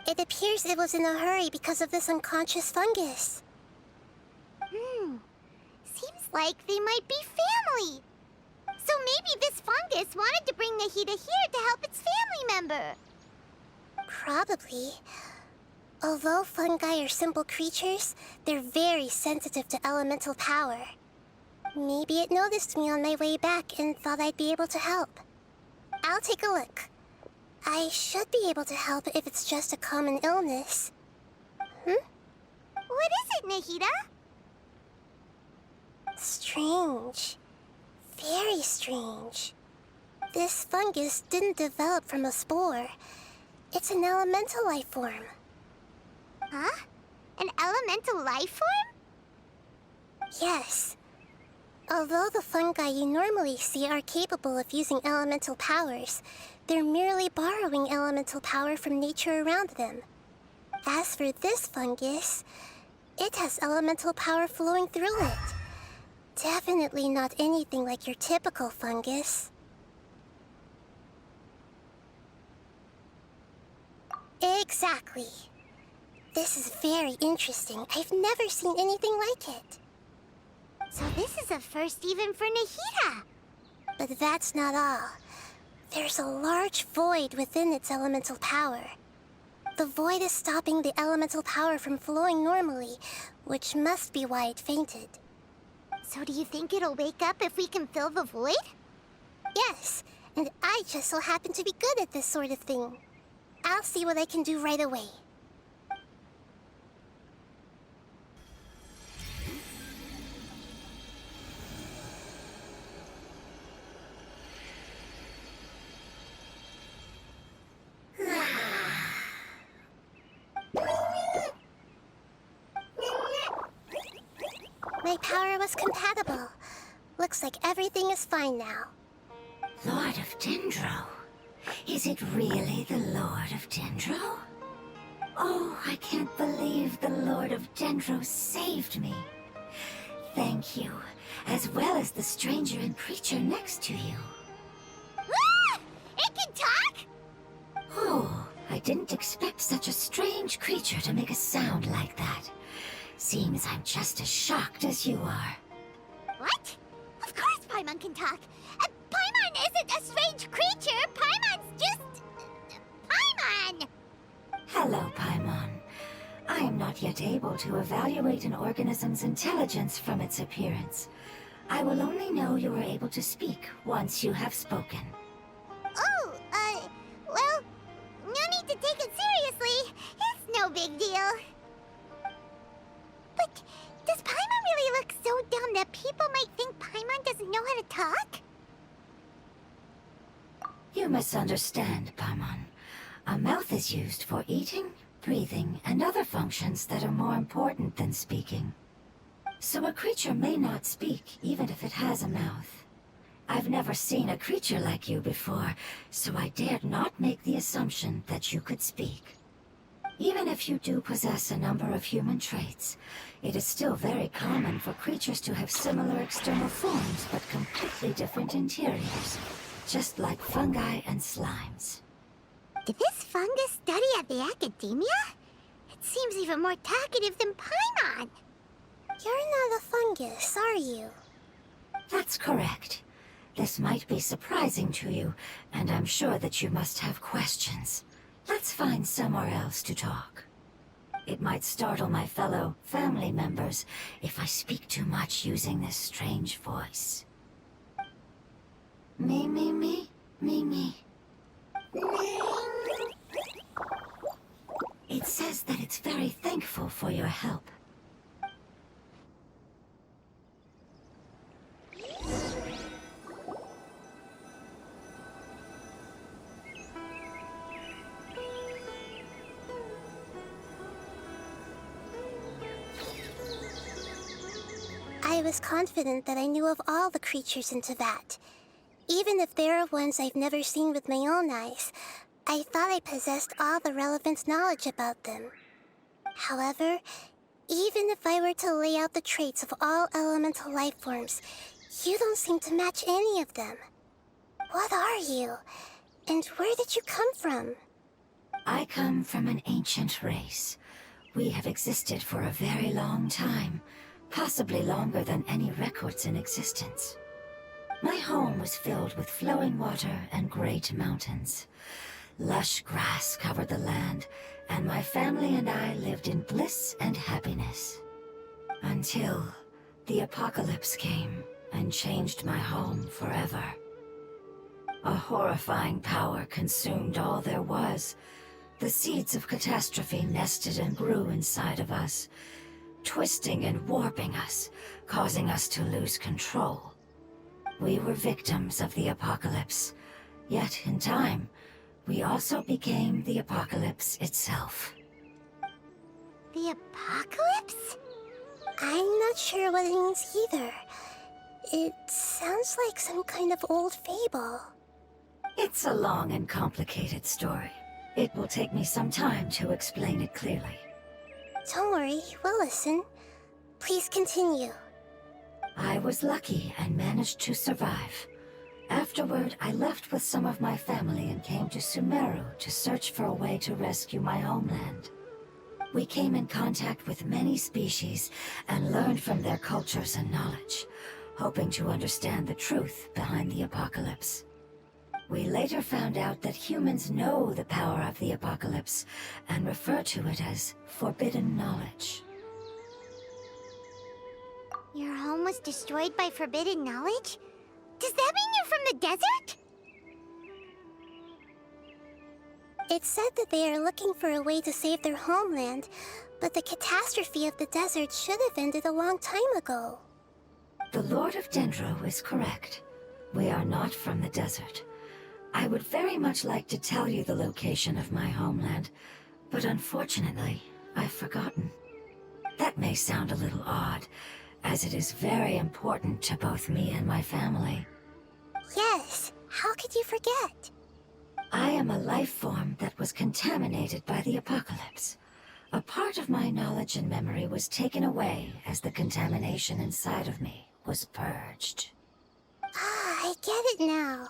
It appears it was in a hurry because of this unconscious fungus. Seems like they might be family. So maybe this fungus wanted to bring Nahida here to help its family member. Probably. Although fungi are simple creatures, they're very sensitive to elemental power. Maybe it noticed me on my way back and thought I'd be able to help. I'll take a look. I should be able to help if it's just a common illness. What is it, Nahida? Strange. Very strange. This fungus didn't develop from a spore. It's an elemental life form. Huh? An elemental life form? Yes. Although the fungi you normally see are capable of using elemental powers, they're merely borrowing elemental power from nature around them. As for this fungus, it has elemental power flowing through it. Definitely not anything like your typical fungus. Exactly. This is very interesting. I've never seen anything like it. So this is a first even for Nahida. But that's not all. There's a large void within its elemental power. The void is stopping the elemental power from flowing normally, which must be why it fainted. So do you think it'll wake up if we can fill the void? Yes, and I just so happen to be good at this sort of thing. I'll see what I can do right away. My power was compatible. Looks like everything is fine now. Lord of Dendro? Is it really the Lord of Dendro? Oh, I can't believe the Lord of Dendro saved me. Thank you, as well as the stranger and creature next to you. Ah! It can talk? Oh, I didn't expect such a strange creature to make a sound like that. Seems I'm just as shocked as you are. What? Of course Paimon can talk. Paimon isn't a strange creature. Paimon's just... Paimon! Hello, Paimon. I am not yet able to evaluate an organism's intelligence from its appearance. I will only know you are able to speak once you have spoken. Oh, well, no need to take it seriously. It's no big deal. But does Paimon really look so dumb that people might think Paimon doesn't know how to talk? You misunderstand, Paimon. A mouth is used for eating, breathing, and other functions that are more important than speaking. So a creature may not speak, even if it has a mouth. I've never seen a creature like you before, so I dared not make the assumption that you could speak. Even if you do possess a number of human traits, it is still very common for creatures to have similar external forms but completely different interiors, just like fungi and slimes. Did this fungus study at the academia? It seems even more talkative than Paimon. You're not a fungus, are you? That's correct. This might be surprising to you, and I'm sure that you must have questions. Let's find somewhere else to talk. It might startle my fellow family members if I speak too much using this strange voice. Me, me, me, me, me. It says that it's very thankful for your help. I was confident that I knew of all the creatures in Teyvat. Even if there are ones I've never seen with my own eyes, I thought I possessed all the relevant knowledge about them. However, even if I were to lay out the traits of all elemental life forms, you don't seem to match any of them. What are you? And where did you come from? I come from an ancient race. We have existed for a very long time, possibly longer than any records in existence. My home was filled with flowing water and great mountains. Lush grass covered the land, and my family and I lived in bliss and happiness. Until the apocalypse came and changed my home forever. A horrifying power consumed all there was. The seeds of catastrophe nested and grew inside of us, twisting and warping us, causing us to lose control. We were victims of the apocalypse, yet in time, we also became the apocalypse itself. The apocalypse? I'm not sure what it means either. It sounds like some kind of old fable. It's a long and complicated story. It will take me some time to explain it clearly. Don't worry, we'll listen. Please continue. I was lucky and managed to survive. Afterward, I left with some of my family and came to Sumeru to search for a way to rescue my homeland. We came in contact with many species and learned from their cultures and knowledge, hoping to understand the truth behind the apocalypse. We later found out that humans know the power of the apocalypse and refer to it as forbidden knowledge. Your home was destroyed by forbidden knowledge? Does that mean you're from the desert? It said that they are looking for a way to save their homeland, but the catastrophe of the desert should have ended a long time ago. The Lord of Dendro is correct. We are not from the desert. I would very much like to tell you the location of my homeland, but unfortunately, I've forgotten. That may sound a little odd, as it is very important to both me and my family. Yes, how could you forget? I am a life form that was contaminated by the apocalypse. A part of my knowledge and memory was taken away as the contamination inside of me was purged. Ah, I get it now.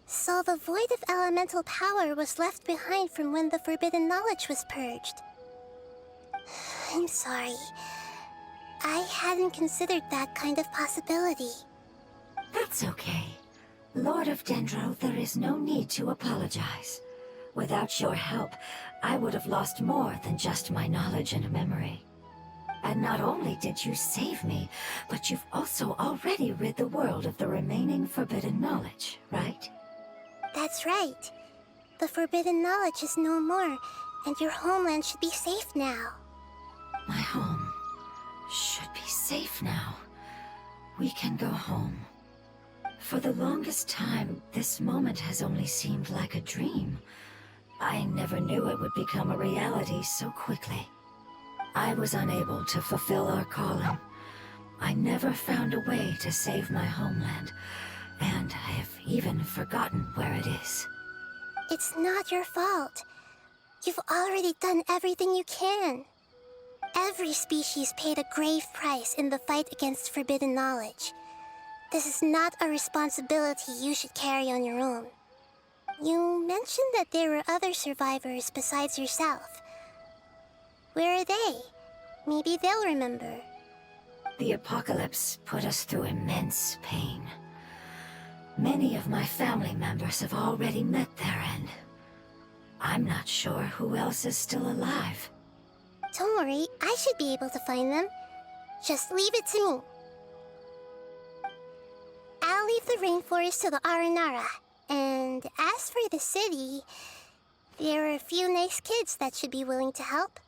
So the void of elemental power was left behind from when the forbidden knowledge was purged. I'm sorry. I hadn't considered that kind of possibility. That's okay. Lord of Dendro, there is no need to apologize. Without your help, I would have lost more than just my knowledge and memory. And not only did you save me, but you've also already rid the world of the remaining forbidden knowledge, right? That's right. The forbidden knowledge is no more, and your homeland should be safe now. My home should be safe now. We can go home. For the longest time, this moment has only seemed like a dream. I never knew it would become a reality so quickly. I was unable to fulfill our calling. I never found a way to save my homeland, and I have even forgotten where it is. It's not your fault. You've already done everything you can. Every species paid a grave price in the fight against forbidden knowledge. This is not a responsibility you should carry on your own. You mentioned that there were other survivors besides yourself. Where are they? Maybe they'll remember. The apocalypse put us through immense pain. Many of my family members have already met their end. I'm not sure who else is still alive. Don't worry, I should be able to find them. Just leave it to me. I'll leave the rainforest to the Aranara. And as for the city, there are a few nice kids that should be willing to help.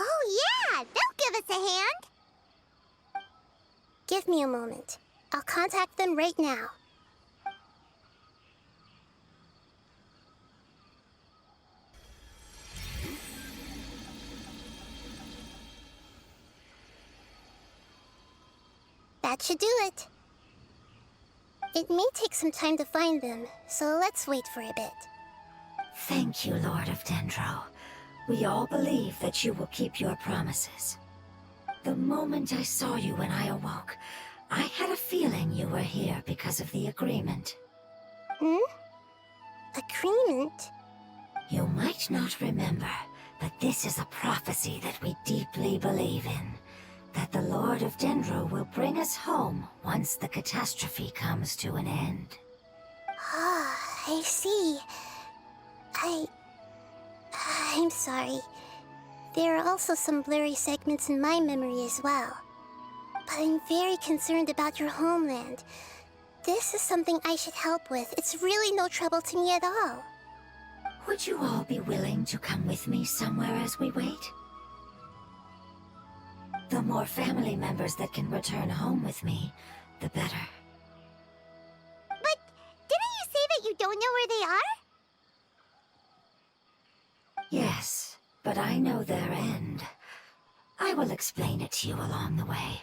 Oh yeah, they'll give us a hand. Give me a moment. I'll contact them right now. That should do it. It may take some time to find them, so let's wait for a bit. Thank you, Lord of Dendro. We all believe that you will keep your promises. The moment I saw you when I awoke, I had a feeling you were here because of the agreement. Hmm? Agreement? You might not remember, but this is a prophecy that we deeply believe in. That the Lord of Dendro will bring us home once the catastrophe comes to an end. Ah, I see. I'm sorry. There are also some blurry segments in my memory as well. But I'm very concerned about your homeland. This is something I should help with. It's really no trouble to me at all. Would you all be willing to come with me somewhere as we wait? The more family members that can return home with me, the better. But didn't you say that you don't know where they are? Yes, but I know their end. I will explain it to you along the way.